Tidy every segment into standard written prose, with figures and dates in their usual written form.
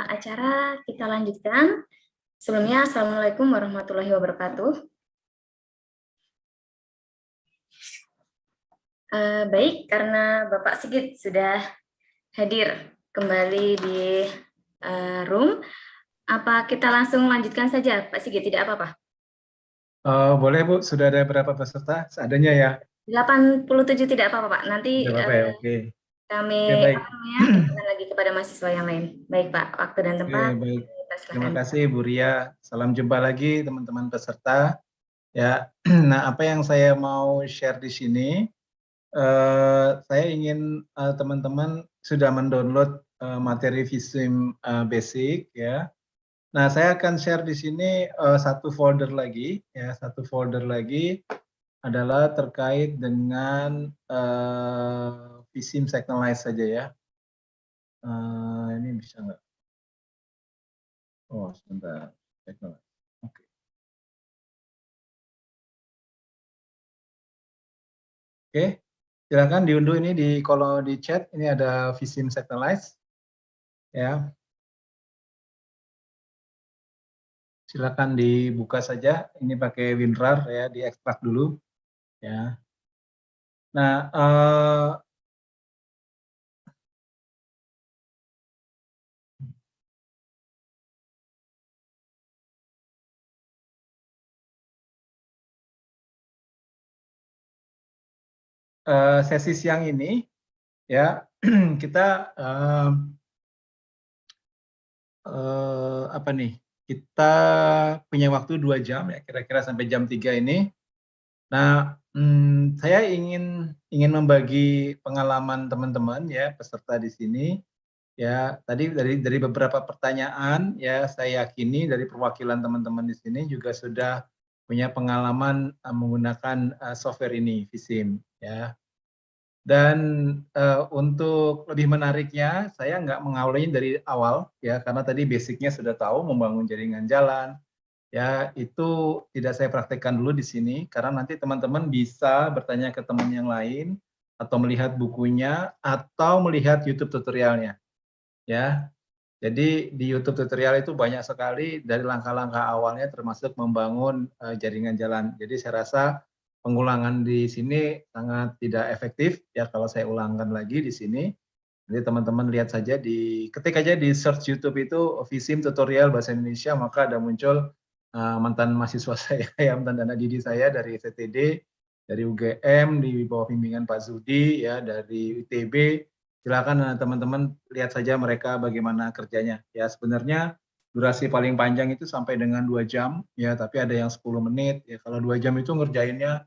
acara kita lanjutkan. Sebelumnya, Assalamualaikum warahmatullahi wabarakatuh. Baik, karena Bapak Sigit sudah hadir kembali di room, apa kita langsung lanjutkan saja, Pak Sigit, tidak apa-apa? Boleh Bu, sudah ada berapa peserta? Seadanya ya. 87 tidak apa-apa, Pak. Nanti Tidak apa-apa ya, oke. kami Oke, baik. kembali lagi kepada mahasiswa yang lain. Baik, Pak, waktu dan Oke, tempat. baik. Terima Silakan. kasih Bu Ria. Salam jumpa lagi teman-teman peserta. Ya, nah apa yang saya mau share di sini, saya ingin teman-teman sudah mendownload materi Vissim Basic ya. Nah, saya akan share di sini satu folder lagi ya, satu folder lagi adalah terkait dengan Vissim Signalize saja ya. Ini bisa nggak? Oh, sebentar. Signalize. Oke. Oke, silakan diunduh ini kalau di chat ini ada Vissim Signalize ya. Silakan dibuka saja. Ini pakai WinRAR ya, diekstrak dulu ya. Nah, sesi siang ini ya kita apa nih? Kita punya waktu 2 jam ya, kira-kira sampai jam 3 ini. Nah, saya ingin membagi pengalaman teman-teman ya peserta di sini. Ya, tadi dari beberapa pertanyaan ya saya yakini dari perwakilan teman-teman di sini juga sudah punya pengalaman menggunakan software ini, Vissim ya. Dan untuk lebih menariknya, saya nggak mengawalinya dari awal ya, karena tadi basicnya sudah tahu membangun jaringan jalan. Ya, itu tidak saya praktekkan dulu di sini, karena nanti teman-teman bisa bertanya ke teman yang lain, atau melihat bukunya, atau melihat YouTube tutorialnya. Ya, jadi di YouTube tutorial itu banyak sekali dari langkah-langkah awalnya termasuk membangun jaringan jalan. Jadi saya rasa pengulangan di sini sangat tidak efektif ya kalau saya ulangkan lagi di sini. Jadi teman-teman lihat saja ketik aja di search YouTube itu Vissim tutorial bahasa Indonesia, maka ada muncul mantan mahasiswa saya ya, mantan anak didik saya dari STD, dari UGM di bawah bimbingan Pak Zudi ya, dari ITB. Silakan teman-teman lihat saja mereka bagaimana kerjanya. Ya, sebenarnya durasi paling panjang itu sampai dengan 2 jam ya, tapi ada yang 10 menit ya. Kalau 2 jam itu ngerjainnya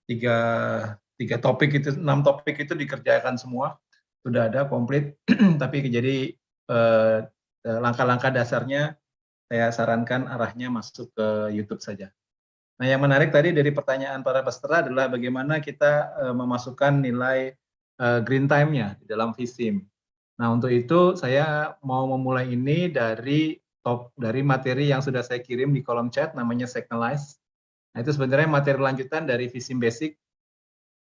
tiga topik itu, 6 topik itu dikerjakan semua, sudah ada komplit. Tapi jadi langkah-langkah dasarnya saya sarankan arahnya masuk ke YouTube saja. Nah, yang menarik tadi dari pertanyaan para peserta adalah bagaimana kita memasukkan nilai green time-nya di dalam Vissim. Nah, untuk itu saya mau memulai ini dari materi yang sudah saya kirim di kolom chat, namanya Signalize. Nah, itu sebenarnya materi lanjutan dari Vissim Basic.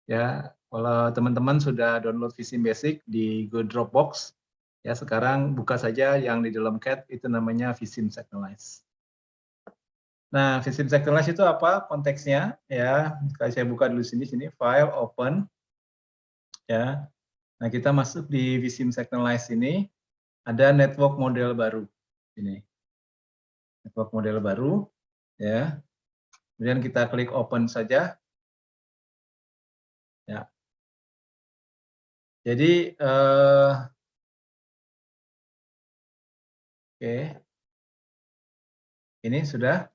Ya, kalau teman-teman sudah download Vissim Basic di Google Dropbox, ya sekarang buka saja yang di dalam CAT, itu namanya Vissim Signalize. Nah, Vissim Signalize itu apa konteksnya? Ya, kalau saya buka dulu sini, file open. Ya, nah kita masuk di Vissim Signalize ini, ada network model baru. Ini, network model baru. Ya, kemudian kita klik open saja. Ya, jadi oke, ini sudah.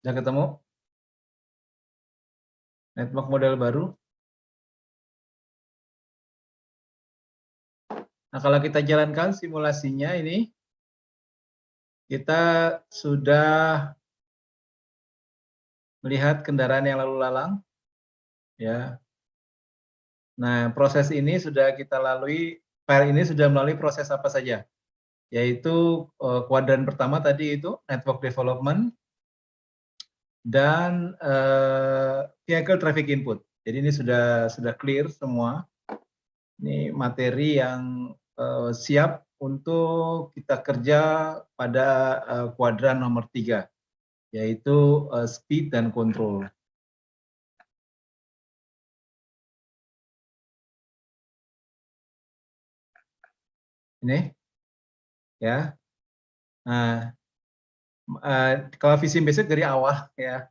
Sudah ketemu network model baru. Nah, kalau kita jalankan simulasinya ini, kita sudah melihat kendaraan yang lalu lalang. Ya. Nah, proses ini sudah kita lalui, file ini sudah melalui proses apa saja? Yaitu kuadran pertama tadi itu network development dan vehicle traffic input. Jadi ini sudah clear semua. Ini materi yang siap untuk kita kerja pada kuadran nomor 3, yaitu speed dan control. Ini, ya. Nah, kalau visi basic dari awal, ya.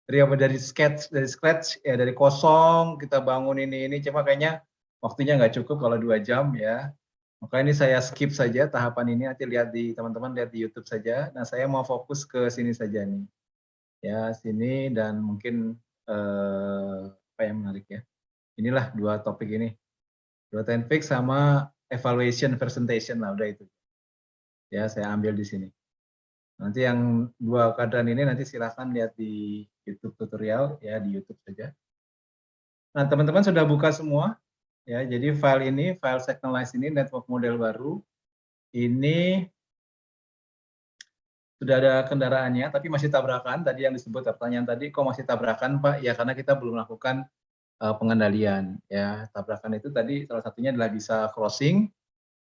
Dari scratch, ya dari kosong kita bangun ini, cuma kayaknya waktunya nggak cukup kalau 2 jam, ya. Maka ini saya skip saja tahapan ini, nanti lihat teman-teman lihat di YouTube saja. Nah, saya mau fokus ke sini saja nih. Ya, sini dan mungkin apa yang menarik ya. Inilah 2 topik ini. Growth and Fix sama evaluation presentation lah, udah itu. Ya, saya ambil di sini. Nanti yang 2 keadaan ini nanti silakan lihat di YouTube tutorial, ya di YouTube saja. Nah, teman-teman sudah buka semua, ya. Jadi file ini, file Signalize ini network model baru. Ini sudah ada kendaraannya, tapi masih tabrakan. Tadi yang disebut pertanyaan tadi, kok masih tabrakan, Pak? Ya karena kita belum melakukan pengendalian. Ya, tabrakan itu tadi salah satunya adalah bisa crossing,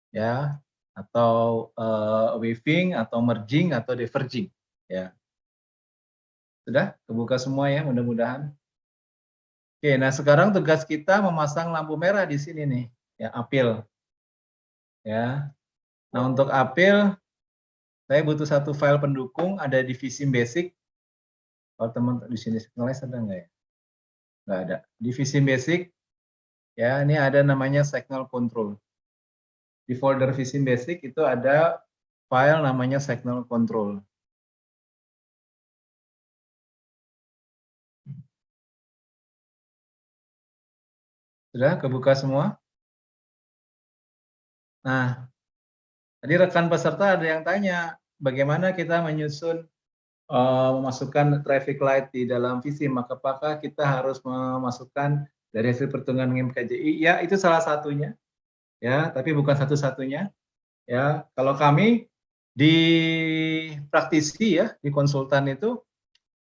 ya, atau weaving, atau merging, atau diverging. Ya, sudah kebuka semua ya, mudah-mudahan. Oke, nah sekarang tugas kita memasang lampu merah di sini nih, ya, apil. Ya, nah untuk apil saya butuh 1 file pendukung, ada di Visim Basic. Kalau teman di sini Signalize ada nggak ya? Nggak ada. Di Visim Basic, ya ini ada namanya Signal Control. Di folder Visim Basic itu ada file namanya Signal Control. Sudah kebuka semua? Nah, tadi rekan peserta ada yang tanya, bagaimana kita menyusun memasukkan traffic light di dalam Visim, maka apakah kita harus memasukkan dari hasil perhitungan MKJI? Ya, itu salah satunya, ya, tapi bukan satu-satunya. Ya, kalau kami di praktisi ya, di konsultan itu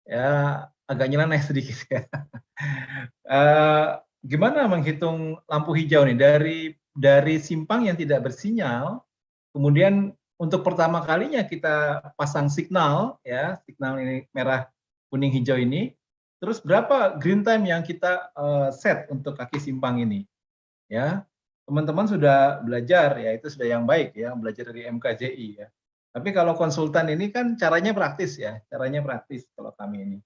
ya agak nyeleneh sedikit ya. Gimana menghitung lampu hijau nih dari simpang yang tidak bersinyal, kemudian untuk pertama kalinya kita pasang signal ya, signal ini merah, kuning, hijau ini, terus berapa green time yang kita set untuk kaki simpang ini, ya. Teman-teman sudah belajar ya, itu sudah yang baik ya, belajar dari MKJI ya. Tapi kalau konsultan ini kan caranya praktis ya, caranya praktis kalau kami ini.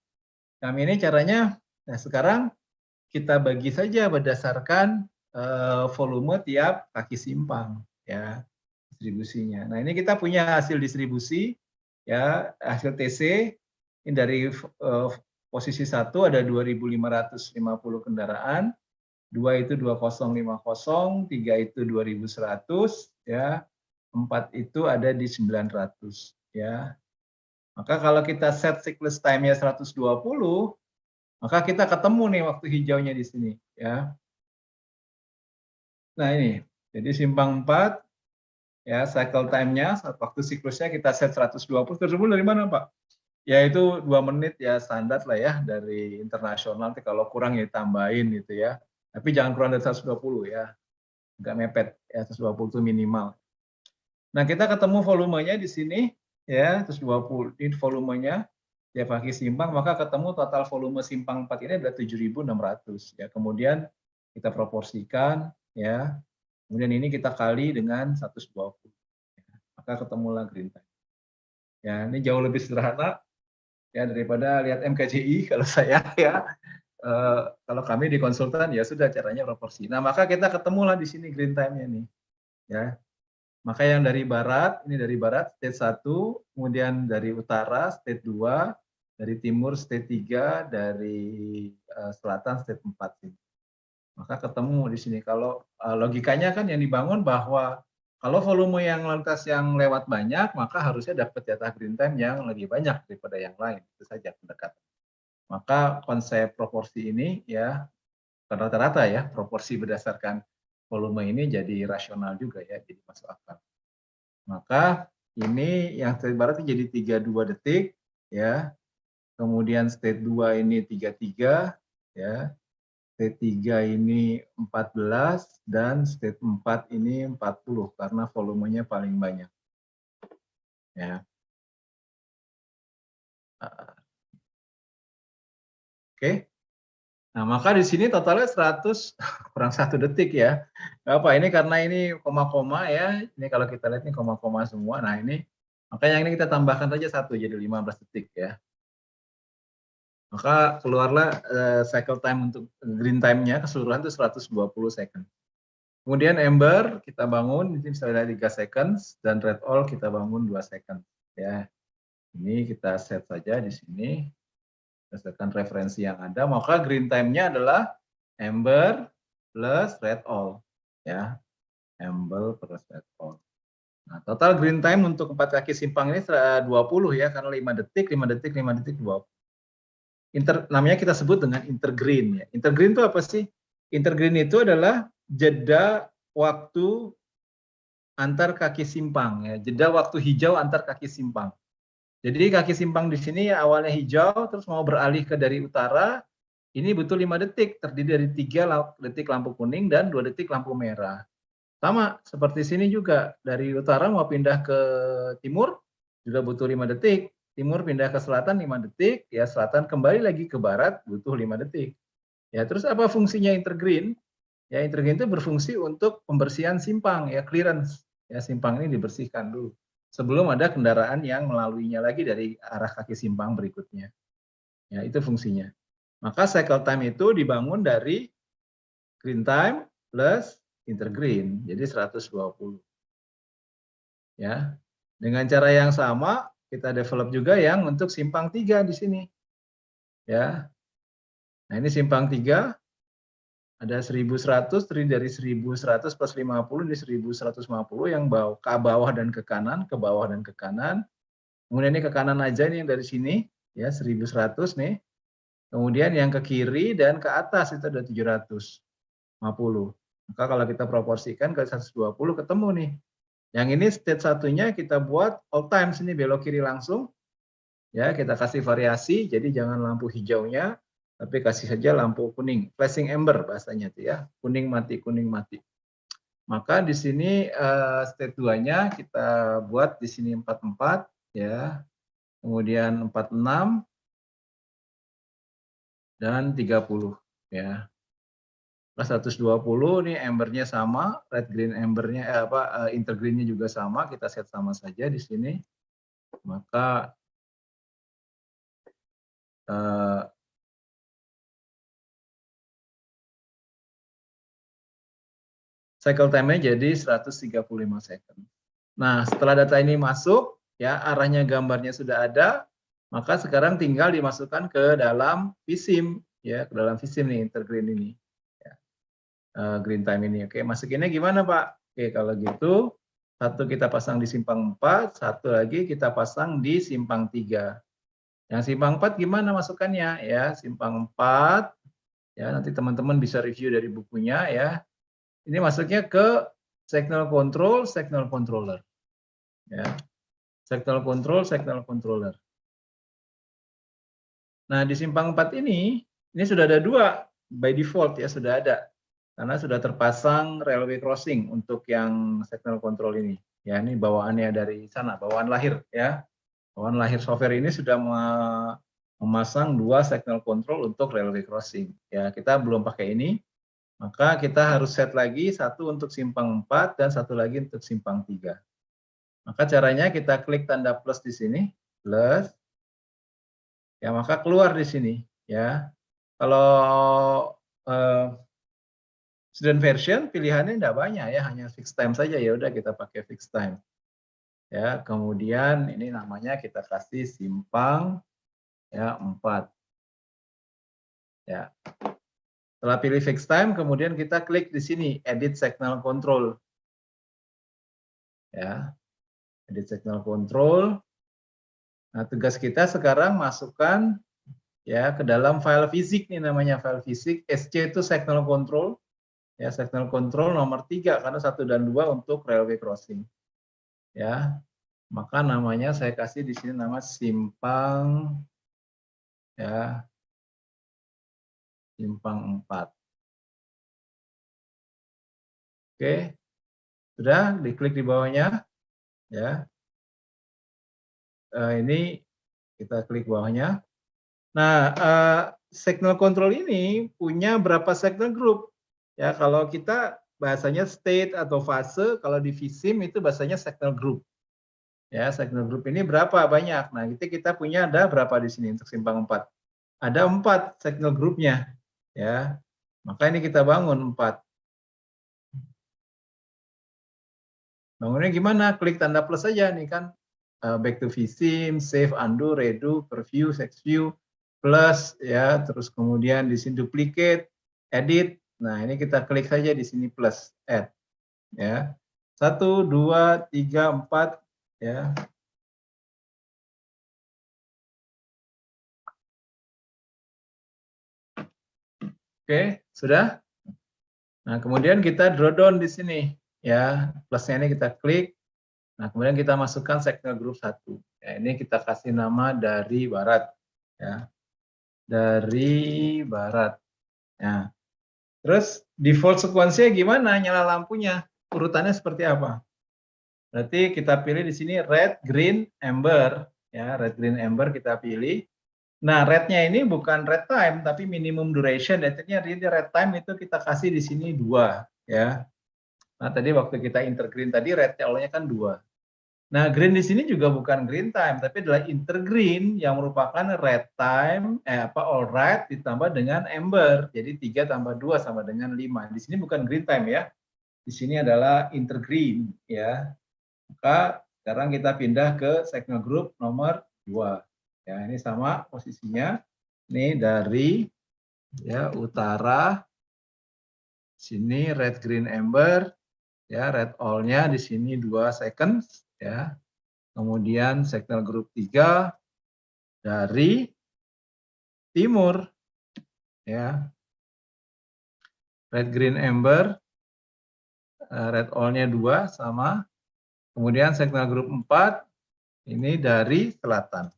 Kami ini caranya, nah sekarang kita bagi saja berdasarkan volume tiap kaki simpang ya, distribusinya. Nah, ini kita punya hasil distribusi ya, hasil TC ini dari posisi 1 ada 2.550 kendaraan, 2 itu 2050, 3 itu 2100 ya, 4 itu ada di 900 ya. Maka kalau kita set cyclist time-nya 120, maka kita ketemu nih waktu hijaunya di sini ya. Nah ini, jadi simpang 4 ya, cycle time-nya waktu siklusnya kita set 120. Tersebut dari mana, Pak? Ya itu 2 menit ya, standar lah ya dari internasional. Nanti kalau kurang ya tambahin gitu ya. Tapi jangan kurang dari 120 ya. Enggak mepet ya, 120 itu minimal. Nah, kita ketemu volumenya di sini ya, 120 ini volumenya tiap kaki simpang, maka ketemu total volume simpang 4 ini adalah 7.600 ya. Kemudian kita proporsikan ya. Kemudian ini kita kali dengan 120. Maka ketemulah green time. Ya, ini jauh lebih sederhana ya daripada lihat MKJI kalau saya ya. Kalau kami di konsultan ya sudah caranya proporsi. Nah, maka kita ketemulah di sini green time-nya nih. Ya. Maka yang dari barat, ini dari barat state 1, kemudian dari utara state 2, dari timur state 3, dari selatan state 4 sini. Maka ketemu di sini. Kalau logikanya kan yang dibangun bahwa kalau volume yang lantas yang lewat banyak, maka harusnya dapat jatah green time yang lebih banyak daripada yang lain. Itu saja pendekatan. Maka konsep proporsi ini ya rata-rata ya, proporsi berdasarkan volume ini jadi rasional juga ya, jadi masuk akal. Maka ini yang ibaratnya jadi 32 detik ya. Kemudian state 2 ini 33 ya. state 3 ini 14 dan state 4 ini 40 karena volumenya paling banyak. Ya. Oke. Nah, maka di sini totalnya 100 kurang 1 detik ya. Nggak apa, ini karena ini koma-koma ya. Ini kalau kita lihat ini koma-koma semua. Nah, ini makanya ini kita tambahkan saja 1 jadi 15 detik ya. Maka keluarlah cycle time untuk green time-nya keseluruhan itu 120 second. Kemudian Ember kita bangun ini misalnya 3 seconds dan Red All kita bangun 2 second ya. Ini kita set saja di sini berdasarkan referensi yang ada, maka green time-nya adalah Ember plus Red All ya. Ember plus Red All. Nah, total green time untuk 4 kaki simpang ini 20 ya karena 5 detik, 5 detik, 5 detik 20. Namanya kita sebut dengan intergreen ya. Intergreen itu apa sih? Intergreen itu adalah jeda waktu antar kaki simpang ya, jeda waktu hijau antar kaki simpang. Jadi kaki simpang di sini awalnya hijau terus mau beralih ke dari utara, ini butuh 5 detik, terdiri dari 3 detik lampu kuning dan 2 detik lampu merah. Sama seperti sini juga, dari utara mau pindah ke timur juga butuh 5 detik. Timur pindah ke selatan 5 detik, ya selatan kembali lagi ke barat butuh 5 detik. Ya, terus apa fungsinya intergreen? Ya, intergreen itu berfungsi untuk pembersihan simpang, ya clearance. Ya, simpang ini dibersihkan dulu sebelum ada kendaraan yang melaluinya lagi dari arah kaki simpang berikutnya. Ya, itu fungsinya. Maka cycle time itu dibangun dari green time plus intergreen, jadi 120. Ya. Dengan cara yang sama kita develop juga yang untuk simpang 3 di sini. Ya. Nah, ini simpang 3 ada 1100 terdiri dari 1100 plus 50 ini 1150 yang ke bawah dan ke kanan, ke bawah dan ke kanan. Kemudian ini ke kanan aja nih yang dari sini ya 1100 nih. Kemudian yang ke kiri dan ke atas itu ada 750. Maka kalau kita proporsikan ke 120 ketemu nih. Yang ini state satunya kita buat all times ini belok kiri langsung. Ya, kita kasih variasi, jadi jangan lampu hijaunya, tapi kasih saja lampu kuning, flashing ember bahasanya itu ya, kuning mati, kuning mati. Maka di sini state 2-nya kita buat di sini 44 ya. Kemudian 46 dan 30 ya. Plus 120 nih embernya sama, red green embernya intergreennya juga sama, kita set sama saja di sini. Maka cycle time-nya jadi 135 second. Nah, setelah data ini masuk, ya arahnya gambarnya sudah ada, maka sekarang tinggal dimasukkan ke dalam vSIM, ya ke dalam vSIM nih intergreen ini, ya. Green time ini. Oke, masukinnya gimana Pak? Oke, kalau gitu satu kita pasang di simpang 4, satu lagi kita pasang di simpang 3. Yang simpang 4 gimana masukannya? Ya, simpang 4, ya nanti teman-teman bisa review dari bukunya ya. Ini masuknya ke signal control, signal controller. Ya. Signal control, signal controller. Nah, di simpang 4 ini sudah ada 2 by default ya, sudah ada. Karena sudah terpasang railway crossing untuk yang signal control ini. Ya, ini bawaannya dari sana, bawaan lahir ya. Bawaan lahir software ini sudah memasang 2 signal control untuk railway crossing. Ya, kita belum pakai ini. Maka kita harus set lagi satu untuk simpang 4 dan satu lagi untuk simpang 3. Maka caranya kita klik tanda plus di sini, plus. Ya, maka keluar di sini ya. Kalau student version pilihannya tidak banyak ya, hanya fixed time saja, ya udah kita pakai fixed time. Ya, kemudian ini namanya kita kasih simpang ya 4. Ya. Setelah pilih fixed time, kemudian kita klik di sini edit signal control. Ya. Edit signal control. Nah, tugas kita sekarang masukkan ya ke dalam file fisik nih namanya file fisik. SC itu signal control. Ya, signal control nomor 3 karena 1 dan 2 untuk railway crossing. Ya. Maka namanya saya kasih di sini nama simpang ya. Simpang 4. Oke, sudah diklik di bawahnya, ya. Ini kita klik bawahnya. Nah, signal control ini punya berapa signal group? Ya, kalau kita bahasanya state atau fase, kalau di vSIM itu bahasanya signal group. Ya, signal group ini berapa banyak? Nah, kita punya ada berapa di sini untuk simpang 4? Ada 4 signal groupnya, ya. Maka ini kita bangun 4. Bangunnya gimana? Klik tanda plus saja nih kan. Back to vSIM, save, undo, redo, preview, sexview, plus ya, terus kemudian di sini duplicate, edit. Nah, ini kita klik saja di sini plus, add ya. 1, 2, 3, 4 ya. Oke, sudah? Nah, kemudian kita draw down di sini ya. Plusnya ini kita klik. Nah, kemudian kita masukkan signal group 1. Ya, ini kita kasih nama dari barat ya. Dari barat. Ya. Terus default sequence-nya gimana nyala lampunya? Urutannya seperti apa? Berarti kita pilih di sini red, green, amber. Ya, red, green, amber kita pilih. Nah, red-nya ini bukan red time, tapi minimum duration. Artinya red time itu kita kasih di sini 2. Ya. Nah, tadi waktu kita intergreen tadi red-nya awalnya kan 2. Nah, green di sini juga bukan green time, tapi adalah intergreen yang merupakan red time, all right ditambah dengan amber. Jadi 3 tambah 2 sama dengan 5. Di sini bukan green time ya. Di sini adalah intergreen ya. Maka sekarang kita pindah ke signal group nomor 2. Ya, ini sama posisinya. Ini dari ya utara. Sini red, green, amber. Ya, red all-nya di sini 2 seconds ya. Kemudian signal group 3 dari timur ya. Red, green, amber, red all-nya 2 sama. Kemudian signal group 4 ini dari selatan.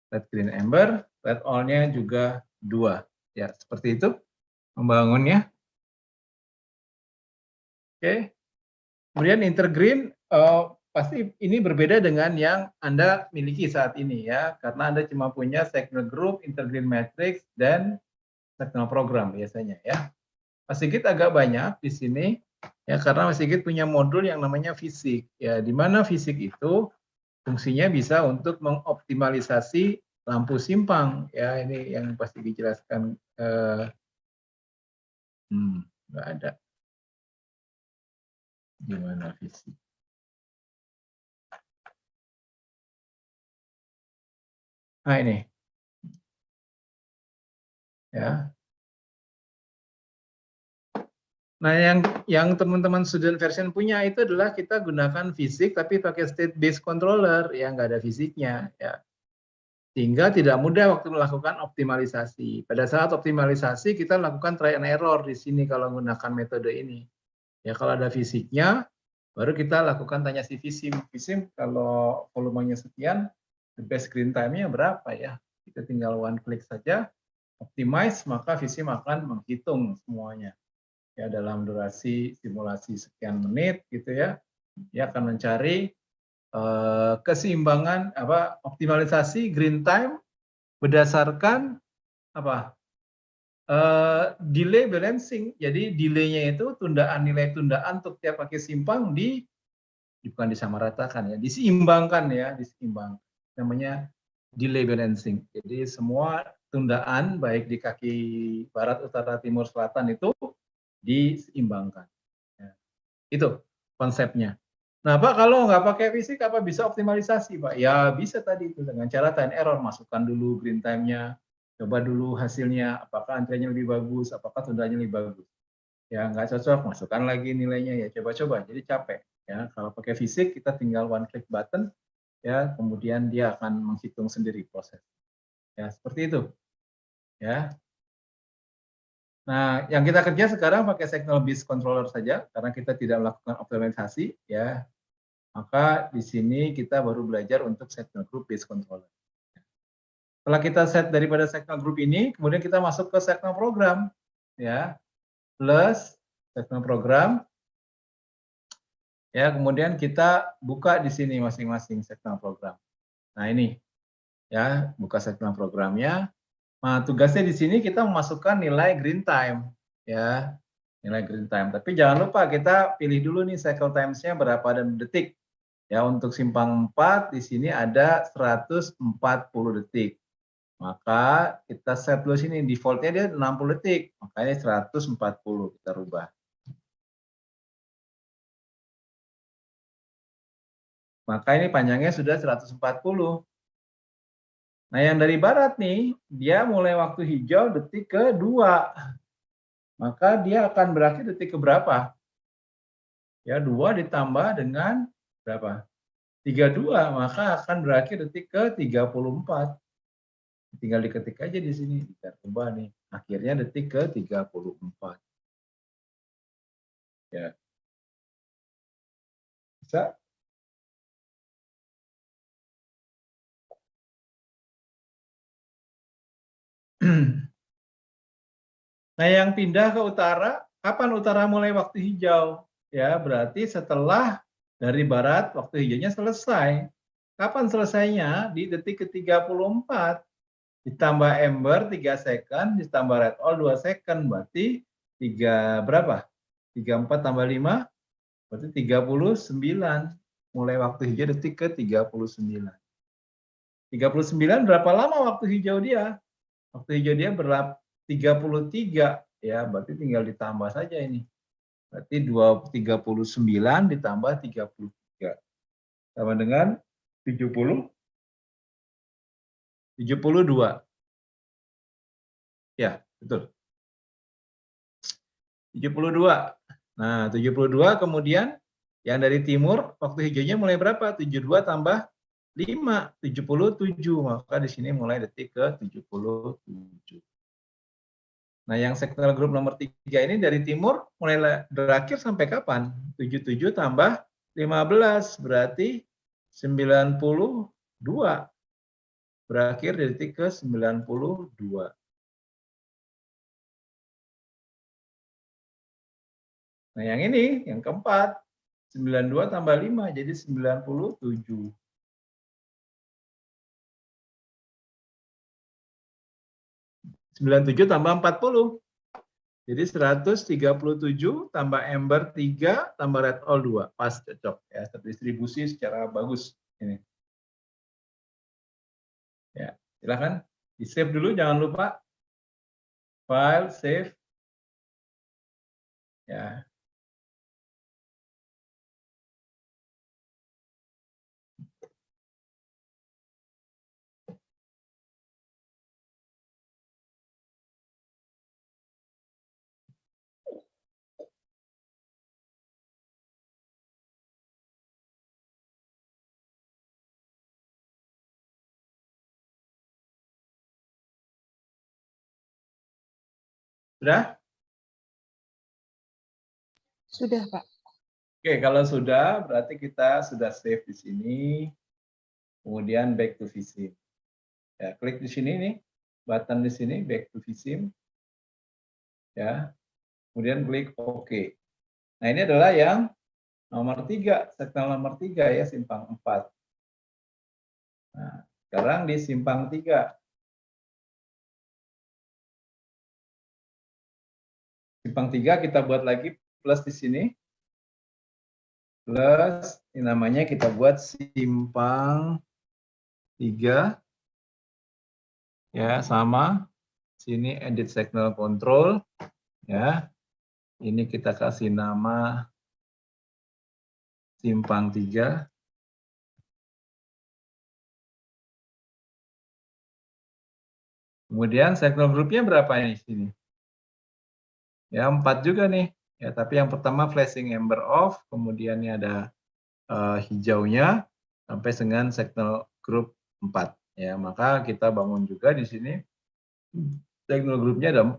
Red, green, amber, red all-nya juga 2. Ya, seperti itu membangunnya. Oke. Kemudian intergreen pasti ini berbeda dengan yang Anda miliki saat ini ya, karena Anda cuma punya signal group, intergreen matrix, dan signal program biasanya ya. Mas Sigit agak banyak di sini ya, karena Mas Sigit punya modul yang namanya fisik ya, di mana fisik itu fungsinya bisa untuk mengoptimalisasi lampu simpang ya. Ini yang pasti dijelaskan nggak ada gimana fisik. Nah ini ya. Nah, yang teman-teman student version punya itu adalah kita gunakan fisik tapi pakai state based controller yang nggak ada fisiknya ya. Sehingga tidak mudah waktu melakukan optimalisasi. Pada saat optimalisasi kita lakukan try and error di sini kalau menggunakan metode ini. Ya, kalau ada fisiknya baru kita lakukan tanya si vSIM. vSIM kalau volumenya sekian, the best screen time-nya berapa ya? Kita tinggal one click saja, optimize, maka vSIM akan menghitung semuanya. Ya, dalam durasi simulasi sekian menit gitu ya, dia akan mencari keseimbangan optimalisasi green time berdasarkan delay balancing. Jadi delaynya itu nilai tundaan untuk tiap pakai simpang bukan disamaratakan ya, diseimbangkan ya, diseimbang. Namanya delay balancing. Jadi semua tundaan baik di kaki barat, utara, timur, selatan itu diseimbangkan. Ya. Itu konsepnya. Nah, Pak, kalau nggak pakai fisik, apa bisa optimalisasi, Pak? Ya, bisa tadi itu dengan cara try and error. Masukkan dulu green time-nya, coba dulu hasilnya, apakah antriannya lebih bagus, apakah tundaannya lebih bagus. Ya, nggak cocok, masukkan lagi nilainya, ya coba-coba. Jadi capek. Ya, kalau pakai fisik, kita tinggal one click button, ya, kemudian dia akan menghitung sendiri proses. Ya, seperti itu. Ya. Nah, yang kita kerja sekarang pakai signal based controller saja, karena kita tidak melakukan optimalisasi, ya. Maka di sini kita baru belajar untuk signal group based controller. Setelah kita set daripada signal group ini, kemudian kita masuk ke signal program, ya, plus signal program, ya, kemudian kita buka di sini masing-masing signal program. Nah ini, ya, buka signal programnya. Nah tugasnya di sini kita memasukkan nilai green time, ya, nilai green time. Tapi jangan lupa kita pilih dulu nih cycle times-nya berapa dan detik. Ya, untuk simpang 4 di sini ada 140 detik. Maka kita set dulu sini, default-nya dia 60 detik, makanya 140 kita rubah. Maka ini panjangnya sudah 140. Nah, yang dari barat nih, dia mulai waktu hijau detik ke-2. Maka dia akan berakhir detik ke berapa? Ya, 2 ditambah dengan berapa? 32, maka akan berakhir detik ke-34. Tinggal diketik aja di sini, kita ubah nih. Akhirnya detik ke-34. Ya. Bisa? Nah, yang pindah ke utara, kapan utara mulai waktu hijau? Ya, berarti setelah dari barat waktu hijaunya selesai. Kapan selesainya? Di detik ke-34. Ditambah ember 3 second, ditambah red all 2 second, berarti 3 berapa? 34 tambah 5, berarti 39. Mulai waktu hijau detik ke-39. 39 berapa lama waktu hijau dia? Waktu hijau dia 33, ya, berarti tinggal ditambah saja ini. Berarti 39 ditambah 33. Sama dengan 70, 72. Ya, betul. 72. Nah, 72 kemudian yang dari timur waktu hijaunya mulai berapa? 72 tambah 5, 77. Maka di sini mulai detik ke 77. Nah, yang signal group nomor 3 ini dari timur mulai berakhir sampai kapan? 77 tambah 15 berarti 92. Berakhir di detik ke 92. Nah, yang ini, yang keempat, 92 tambah 5 jadi 97. 97 tambah 40. Jadi 137 tambah ember 3 tambah red all 2. Pas, cocok ya, terdistribusi secara bagus ini. Ya, silakan di-save dulu, jangan lupa. File, save. Ya. Sudah? Sudah, Pak. Oke, kalau sudah berarti kita sudah save di sini. Kemudian back to vSim. Ya, klik di sini nih, button di sini back to vSim. Ya. Kemudian klik OK. Nah, ini adalah yang nomor 3, signal nomor 3 ya, simpang 4. Nah, sekarang di simpang 3. Simpang 3 kita buat lagi plus di sini. Plus, ini namanya kita buat simpang 3. Ya, sama. Sini edit signal control. Ya. Ini kita kasih nama simpang 3. Kemudian signal groupnya berapa ini sini? Ya, 4 juga nih. Ya, tapi yang pertama flashing ember off, kemudian ini ada hijaunya sampai dengan signal group 4. Ya, maka kita bangun juga di sini signal groupnya ada 4.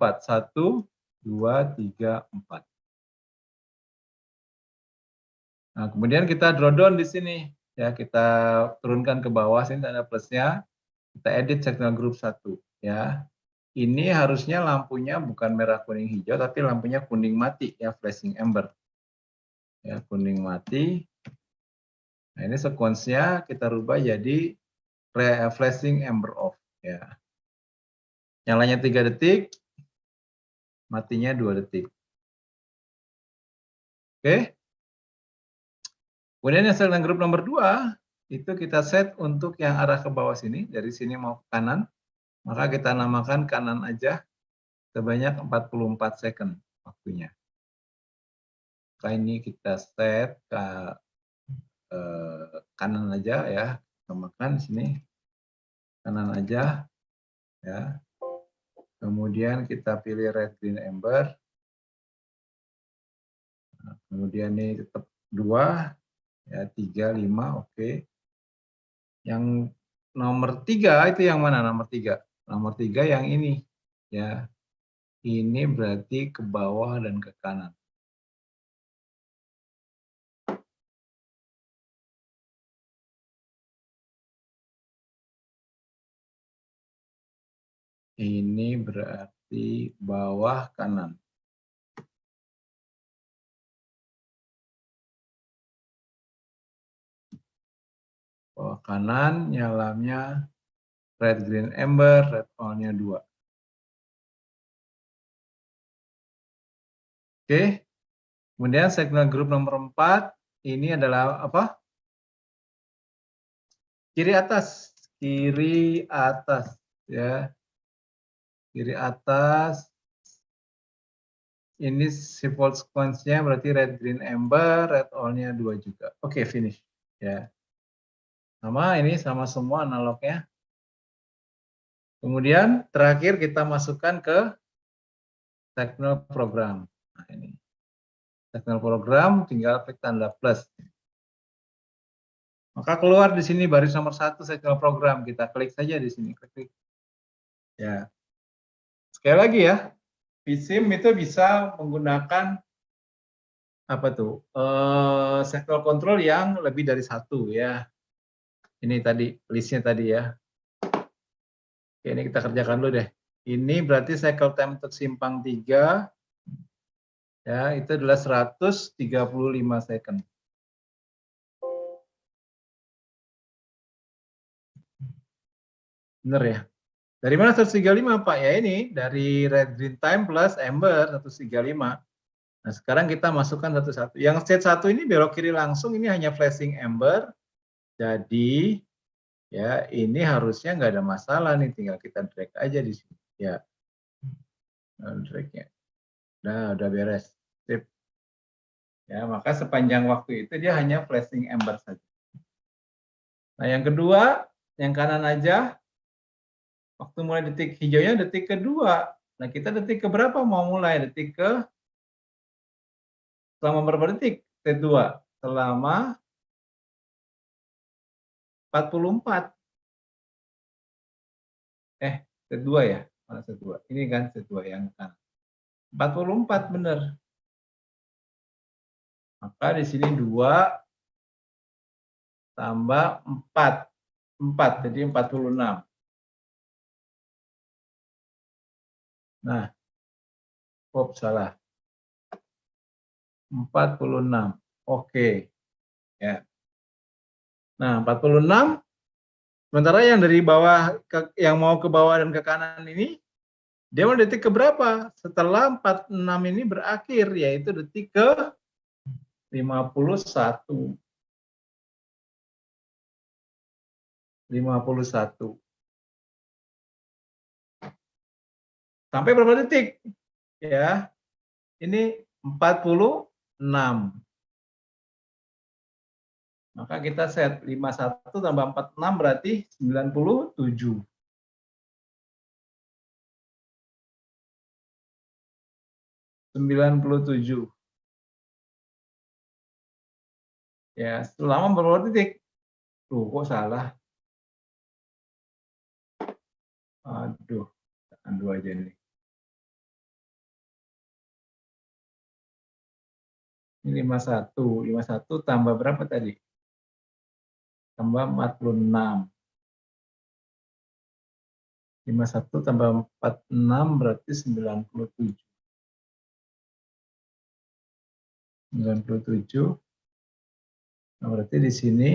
1, 2, 3, 4. Nah, kemudian kita draw down di sini. Ya, kita turunkan ke bawah, sini ada plusnya. Kita edit signal group 1 ya. Ini harusnya lampunya bukan merah kuning hijau tapi lampunya kuning mati ya, flashing amber. Ya, kuning mati. Nah, ini sequence-nya kita rubah jadi flashing amber off ya. Nyalanya 3 detik, matinya 2 detik. Oke. Kemudian yang signal group nomor 2 itu kita set untuk yang arah ke bawah sini, dari sini mau ke kanan. Maka kita namakan kanan aja sebanyak 44 second waktunya. Maka ini kita set ke kanan aja ya, namakan di sini kanan aja ya. Kemudian kita pilih red, green, amber. Nah, kemudian ini tetap 2 ya, 3, 5, oke. Yang nomor 3 itu yang mana nomor 3? Nomor 3 yang ini ya. Ini berarti ke bawah dan ke kanan. Ini berarti bawah kanan. Bawah kanan nyalanya red, green, amber, red on-nya 2. Oke. Kemudian signal group nomor 4 ini adalah apa? Kiri atas ya. Kiri atas. Ini default sequence-nya berarti red, green, amber, red on-nya 2 juga. Oke, finish ya. Sama ini sama semua analognya. Kemudian terakhir kita masukkan ke signal program. Nah, ini. Signal program tinggal klik tanda plus. Maka keluar di sini baris nomor 1 signal program. Kita klik saja di sini. Klik. Ya. Sekali lagi ya. vSIM itu bisa menggunakan apa tuh? Signal control yang lebih dari 1 ya. Ini tadi listnya tadi ya. Oke, ini kita kerjakan dulu deh. Ini berarti cycle time untuk simpang 3 ya, itu adalah 135 second. Bener ya? Dari mana 135 Pak? Ya ini dari red green time plus amber 135. Nah sekarang kita masukkan satu-satu. Yang state 1 ini belok kiri langsung, ini hanya flashing amber. Jadi ya ini harusnya nggak ada masalah nih, tinggal kita drag aja di sini. Ya, dragnya. Nah udah beres. Sip. Ya maka sepanjang waktu itu dia hanya flashing amber saja. Nah yang kedua, yang kanan aja. Waktu mulai detik hijaunya detik kedua. Nah kita detik ke berapa mau mulai? Detik ke selama berapa detik? Detik 2. Selama 44. Detik 2 ya? Mana detik 2? Ini kan detik 2 yang kanan. 44 benar. Maka di sini 2 tambah 4. 4 jadi 46. Nah, salah. 46. Oke. Ya. Nah, 46. Sementara yang dari bawah yang mau ke bawah dan ke kanan ini dia mau detik ke berapa? Setelah 46 ini berakhir, yaitu detik ke 51. 51. Sampai berapa detik? Ya, ini 46. Maka kita set 51 tambah 46 berarti 97. 97. Ya, selama berapa detik? Tuh, kok salah? Aduh, aduh aja nih. Ini 51. 51 tambah berapa tadi? Tambah 46. 51 tambah 46 berarti 97. 97. Nah, berarti di sini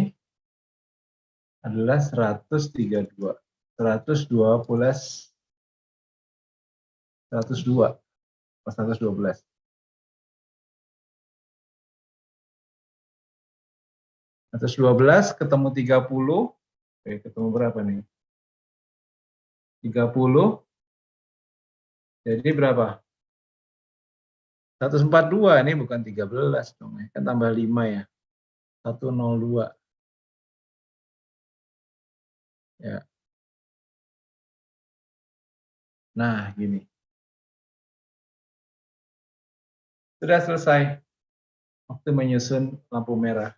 adalah 132. 102 plus 102. 112. 112 ketemu 30. Oke, ketemu berapa nih? 30. Jadi berapa? 142, ini bukan 13 dong. Kan tambah 5 ya. 102. Ya. Nah, gini. Sudah selesai. Waktu menyusun lampu merah.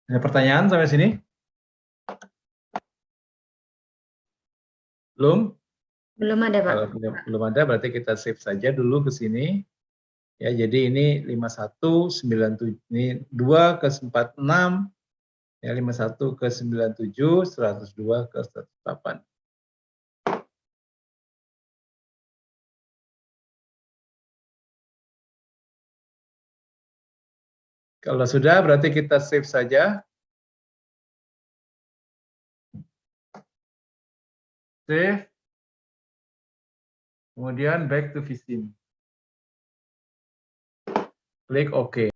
Ada pertanyaan sampai sini? Belum? Belum ada, Pak. Kalau belum ada berarti kita save saja dulu ke sini. Ya, jadi ini 51 97 ini 2 ke 46 ya 51 ke 97 102 ke 108. Kalau sudah berarti kita save saja. Save. Kemudian back to Vissim. Klik OK.